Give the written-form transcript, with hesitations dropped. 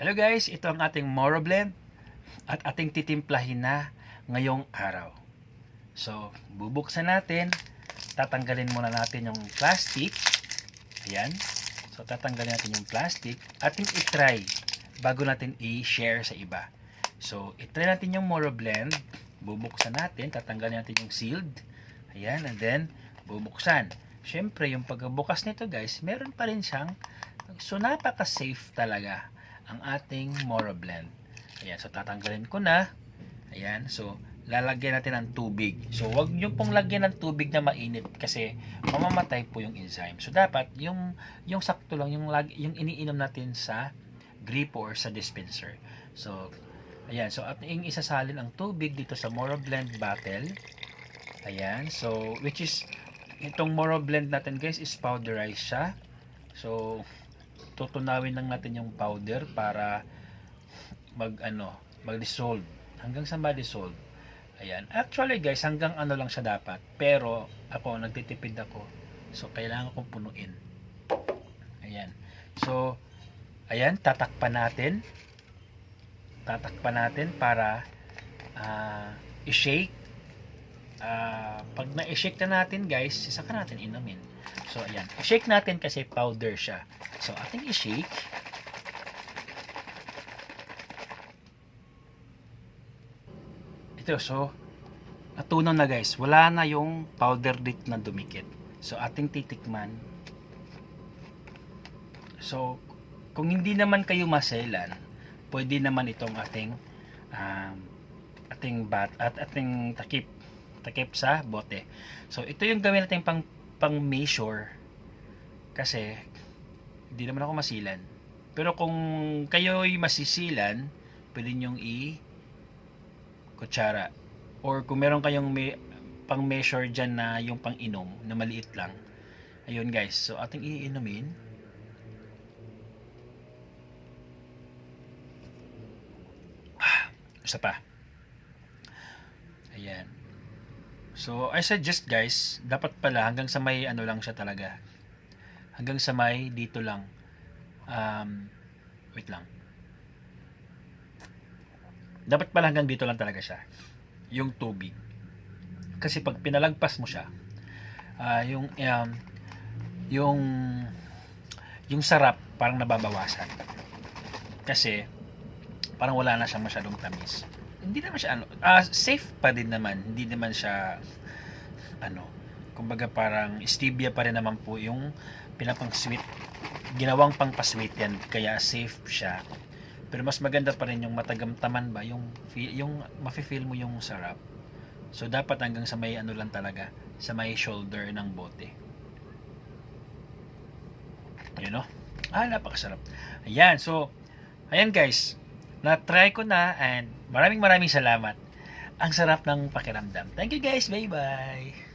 Hello guys, ito ang ating Moro Blend at ating titimplahin na ngayong araw. So, bubuksan natin. Tatanggalin muna natin yung plastic. Ayan. So, tatanggalin natin yung plastic. Ating itry bago natin i-share sa iba. So, itry natin yung Moro Blend. Bubuksan natin. Tatanggalin natin yung sealed. Ayan. And then, bubuksan. Siyempre, yung pagbukas nito guys, meron pa rin siyang, so napaka-safe talaga ang ating Moro Blend. Ayan, so tatanggalin ko na. Ayan, so lalagyan natin ng tubig. So wag niyo pong lagyan ng tubig na mainit kasi mamamatay po yung enzyme. So dapat yung sakto lang yung iniinom natin sa gripo or sa dispenser. So ayan, so ating isasalin ang tubig dito sa Moro Blend bottle. Ayan, so which is itong Moro Blend natin guys is powderized siya. So tutunawin lang natin yung powder para mag-dissolve hanggang sa ma-dissolve. Ayan. Actually guys, hanggang lang siya dapat. Pero ako nagtitipid ako. So kailangan kong punuin. Ayan. So ayan, tatakpan natin. Tatakpan natin para i-shake. Pag na-shake na natin guys, saka natin inumin. So ayan, i-shake natin kasi powder siya. So ating i-shake. Ito, so natunaw na guys, wala na yung powder dito na dumikit. So ating titikman. So kung hindi naman kayo maselan, pwede naman itong ating ating takip sa bote. So ito yung gawin natin pang measure kasi hindi naman ako masilan. Pero kung kayo'y masisilan, pwede nyong kutsara. Or kung meron kayong pang measure dyan na yung pang inom na maliit lang. Ayun guys, so ating iinumin. Isa pa. Ayan. So I suggest guys, dapat pala hanggang sa may lang siya talaga. Hanggang sa may dito lang. Wait lang. Dapat pala hanggang dito lang talaga siya. Yung tubig. Kasi pag pinalagpas mo siya, yung sarap parang nababawasan. Kasi parang wala na siyang masyadong tamis. Hindi naman siya safe pa din naman. Hindi naman siya kumbaga parang stevia pa rin naman po yung pinapang sweet, ginawang pang pa-sweet yan, kaya safe siya. Pero mas maganda pa rin yung matagamtaman ba, yung mafe-feel mo yung sarap. So dapat hanggang sa may lang talaga, sa may shoulder ng bote. You know? Napakasarap. Ayan, so ayan guys, na-try ko na and maraming salamat. Ang sarap ng pakiramdam. Thank you guys, bye bye.